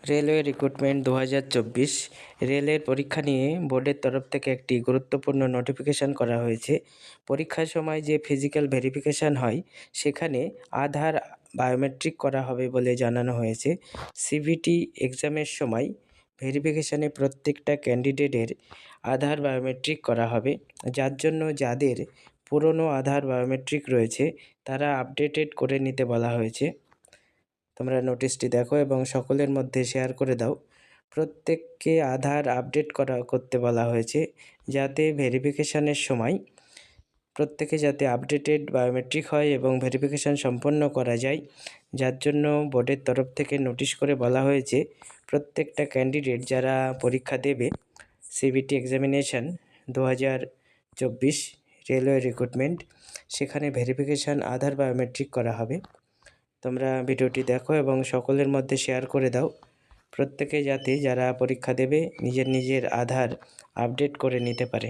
Railway recruitment 2024 রেলের পরীক্ষা নিয়ে বোর্ডের তরফ থেকে একটি গুরুত্বপূর্ণ নোটিফিকেশন করা হয়েছে। পরীক্ষার সময় যে ফিজিক্যাল ভেরিফিকেশান হয় সেখানে আধার বায়োমেট্রিক করা হবে বলে জানানো হয়েছে। সিভিটি এক্সামের সময় ভেরিফিকেশানে প্রত্যেকটা ক্যান্ডিডেটের আধার বায়োমেট্রিক করা হবে, যার জন্য যাদের পুরনো আধার বায়োমেট্রিক রয়েছে তারা আপডেটেড করে নিতে বলা হয়েছে। তোমরা নোটিশটি দেখো এবং সকলের মধ্যে শেয়ার করে দাও। প্রত্যেককে আধার আপডেট করতে বলা হয়েছে, যাতে ভেরিফিকেশানের সময় প্রত্যেকে যাতে আপডেটেড বায়োমেট্রিক হয় এবং ভেরিফিকেশান সম্পন্ন করা যায়, যার জন্য বোর্ডের তরফ থেকে নোটিশ করে বলা হয়েছে প্রত্যেকটা ক্যান্ডিডেট যারা পরীক্ষা দেবে সিবিটি এক্সামিনেশান 2024 রেলওয়ে রিক্রুটমেন্ট, সেখানে ভেরিফিকেশান আধার বায়োমেট্রিক করা হবে। তোমরা ভিডিওটি দেখো এবং সকলের মধ্যে শেয়ার করে দাও, প্রত্যেকে যাতে যারা পরীক্ষা দেবে নিজের আধার আপডেট করে নিতে পারে।